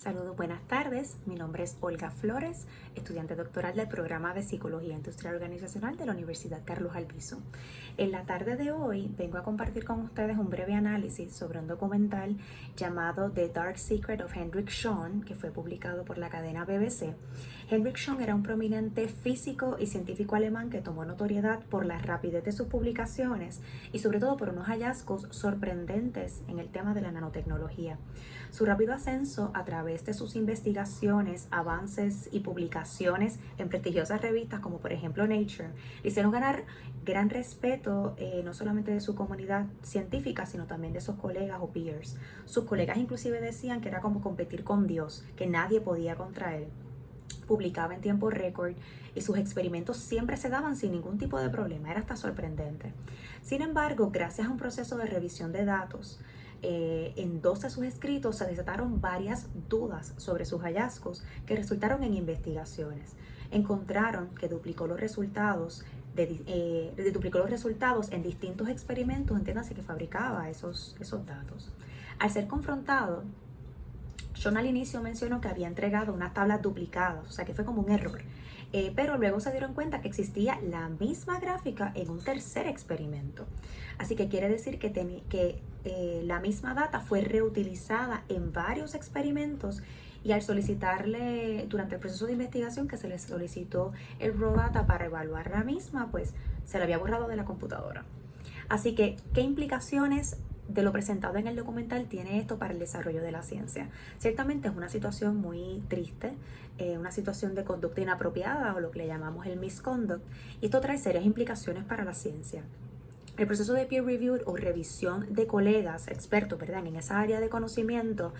Saludos, buenas tardes. Mi nombre es Olga Flores, estudiante doctoral del programa de Psicología Industrial Organizacional de la Universidad Carlos Albizu. En la tarde de hoy vengo a compartir con ustedes un breve análisis sobre un documental llamado The Dark Secret of Hendrik Schön, que fue publicado por la cadena BBC. Hendrik Schön era un prominente físico y científico alemán que tomó notoriedad por la rapidez de sus publicaciones y sobre todo por unos hallazgos sorprendentes en el tema de la nanotecnología. Su rápido ascenso a través de sus investigaciones, avances y publicaciones en prestigiosas revistas como por ejemplo Nature, le hicieron ganar gran respeto no solamente de su comunidad científica, sino también de sus colegas o peers. Sus colegas inclusive decían que era como competir con Dios, que nadie podía contra él. Publicaba en tiempo récord y sus experimentos siempre se daban sin ningún tipo de problema, era hasta sorprendente. Sin embargo, gracias a un proceso de revisión de datos, en dos de sus escritos se desataron varias dudas sobre sus hallazgos que resultaron en investigaciones. Encontraron que duplicó los resultados en distintos experimentos, entiéndase que fabricaba esos datos. Al ser confrontado, Schön al inicio mencionó que había entregado unas tablas duplicadas, o sea que fue como un error. Pero luego se dieron cuenta que existía la misma gráfica en un tercer experimento. Así que quiere decir que la misma data fue reutilizada en varios experimentos y al solicitarle durante el proceso de investigación que se le solicitó el raw data para evaluar la misma, pues se le había borrado de la computadora. Así que, ¿qué implicaciones de lo presentado en el documental tiene esto para el desarrollo de la ciencia? Ciertamente es una situación muy triste, una situación de conducta inapropiada o lo que le llamamos el misconduct, y esto trae serias implicaciones para la ciencia. El proceso de peer review o revisión de colegas expertos, ¿verdad?, en esa área de conocimiento,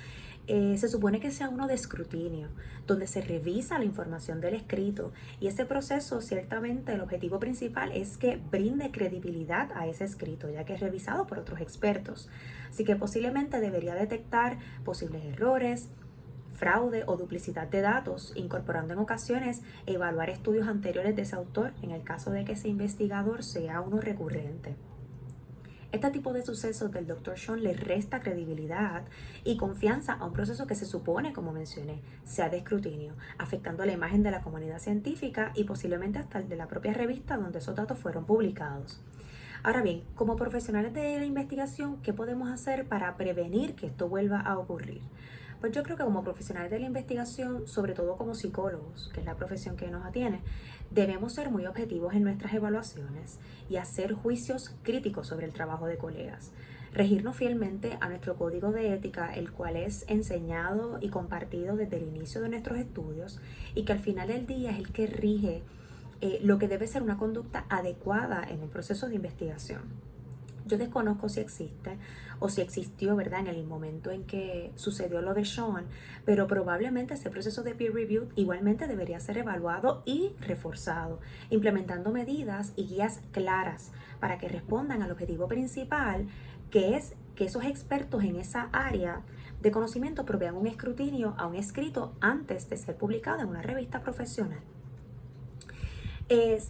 se supone que sea uno de escrutinio, donde se revisa la información del escrito, y ese proceso ciertamente el objetivo principal es que brinde credibilidad a ese escrito, ya que es revisado por otros expertos. Así que posiblemente debería detectar posibles errores, fraude o duplicidad de datos, incorporando en ocasiones evaluar estudios anteriores de ese autor en el caso de que ese investigador sea uno recurrente. Este tipo de sucesos del Dr. Schön le resta credibilidad y confianza a un proceso que se supone, como mencioné, sea de escrutinio, afectando la imagen de la comunidad científica y posiblemente hasta el de la propia revista donde esos datos fueron publicados. Ahora bien, como profesionales de la investigación, ¿qué podemos hacer para prevenir que esto vuelva a ocurrir? Pues yo creo que como profesionales de la investigación, sobre todo como psicólogos, que es la profesión que nos atiene, debemos ser muy objetivos en nuestras evaluaciones y hacer juicios críticos sobre el trabajo de colegas. Regirnos fielmente a nuestro código de ética, el cual es enseñado y compartido desde el inicio de nuestros estudios y que al final del día es el que rige lo que debe ser una conducta adecuada en un proceso de investigación. Yo desconozco si existe o si existió, ¿verdad?, en el momento en que sucedió lo de Schön, pero probablemente ese proceso de peer review igualmente debería ser evaluado y reforzado, implementando medidas y guías claras para que respondan al objetivo principal, que es que esos expertos en esa área de conocimiento provean un escrutinio a un escrito antes de ser publicado en una revista profesional.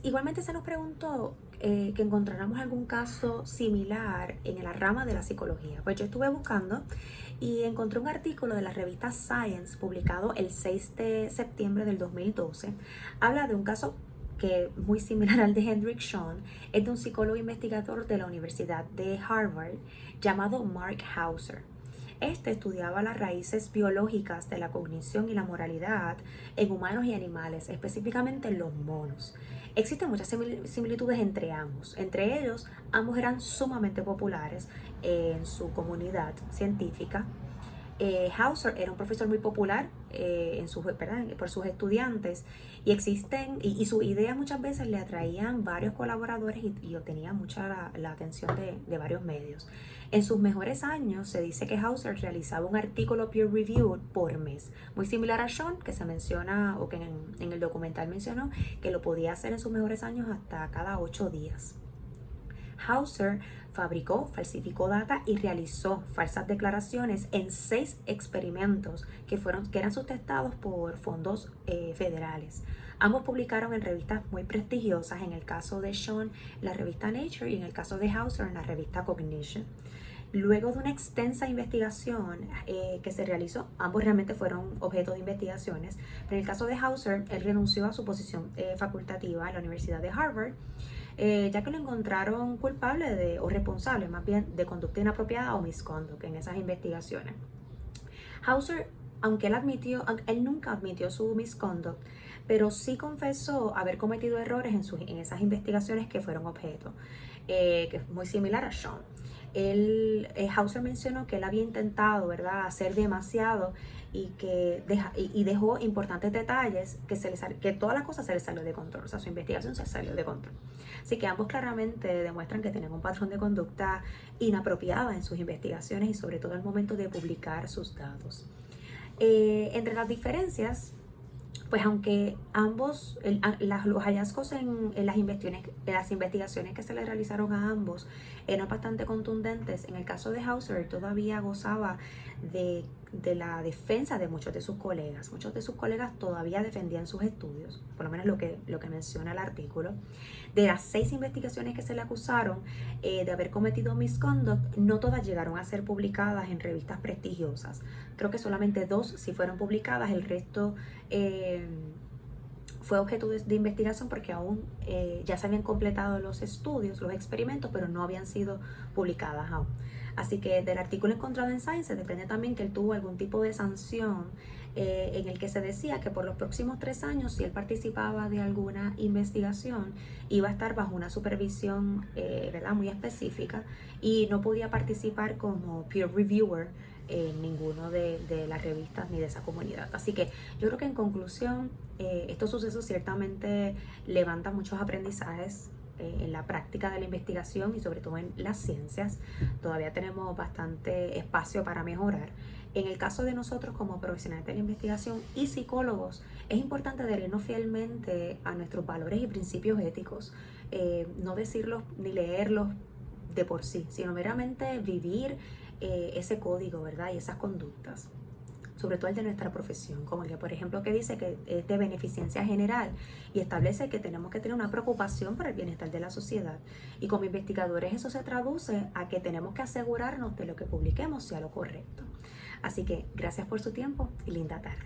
Igualmente se nos preguntó que encontráramos algún caso similar en la rama de la psicología. Pues yo estuve buscando y encontré un artículo de la revista Science publicado el 6 de septiembre del 2012. Habla de un caso que muy similar al de Hendrik Schön, es de un psicólogo investigador de la Universidad de Harvard llamado Mark Hauser. Este estudiaba las raíces biológicas de la cognición y la moralidad en humanos y animales, específicamente en los monos. Existen muchas similitudes entre ambos. Entre ellos, ambos eran sumamente populares en su comunidad científica. Hauser era un profesor muy popular por sus estudiantes y sus ideas muchas veces le atraían varios colaboradores y obtenía mucha la atención de varios medios. En sus mejores años se dice que Hauser realizaba un artículo peer reviewed por mes, muy similar a Schön, que se menciona o que en el documental mencionó que lo podía hacer en sus mejores años hasta cada 8 días. Hauser fabricó, falsificó data y realizó falsas declaraciones en 6 experimentos que eran sustentados por fondos federales. Ambos publicaron en revistas muy prestigiosas, en el caso de Schön, la revista Nature, y en el caso de Hauser, en la revista Cognition. Luego de una extensa investigación que se realizó, ambos realmente fueron objeto de investigaciones, pero en el caso de Hauser, él renunció a su posición facultativa en la Universidad de Harvard, ya que lo encontraron culpable o responsable más bien de conducta inapropiada o misconduct en esas investigaciones. Hauser, aunque él nunca admitió su misconduct, pero sí confesó haber cometido errores en esas investigaciones que fueron objeto, que es muy similar a Sean. Hauser mencionó que él había intentado, ¿verdad?, hacer demasiado y que dejó importantes detalles que toda la cosa se le salió de control, o sea, su investigación se salió de control. Así que ambos claramente demuestran que tienen un patrón de conducta inapropiada en sus investigaciones y sobre todo al momento de publicar sus datos. Entre las diferencias, pues aunque los hallazgos en las investigaciones que se le realizaron a ambos eran bastante contundentes, en el caso de Hauser todavía gozaba de la defensa de muchos de sus colegas. Muchos de sus colegas todavía defendían sus estudios, por lo menos lo que menciona el artículo. De las 6 investigaciones que se le acusaron de haber cometido misconduct, no todas llegaron a ser publicadas en revistas prestigiosas. Creo que solamente 2 sí fueron publicadas, el resto fue objeto de investigación porque aún ya se habían completado los estudios, los experimentos, pero no habían sido publicadas aún. Así que del artículo encontrado en Science se desprende también que él tuvo algún tipo de sanción en el que se decía que por los próximos 3 años, si él participaba de alguna investigación, iba a estar bajo una supervisión ¿verdad?, muy específica y no podía participar como peer reviewer en ninguno de las revistas ni de esa comunidad. Así que yo creo que en conclusión, estos sucesos ciertamente levantan muchos aprendizajes en la práctica de la investigación y sobre todo en las ciencias. Todavía tenemos bastante espacio para mejorar. En el caso de nosotros como profesionales de la investigación y psicólogos, es importante adherirnos fielmente a nuestros valores y principios éticos, no decirlos ni leerlos de por sí, sino meramente vivir ese código, ¿verdad?, y esas conductas, sobre todo el de nuestra profesión, como el que, por ejemplo, que dice que es de beneficencia general y establece que tenemos que tener una preocupación por el bienestar de la sociedad. Y como investigadores eso se traduce a que tenemos que asegurarnos de lo que publiquemos sea lo correcto. Así que gracias por su tiempo y linda tarde.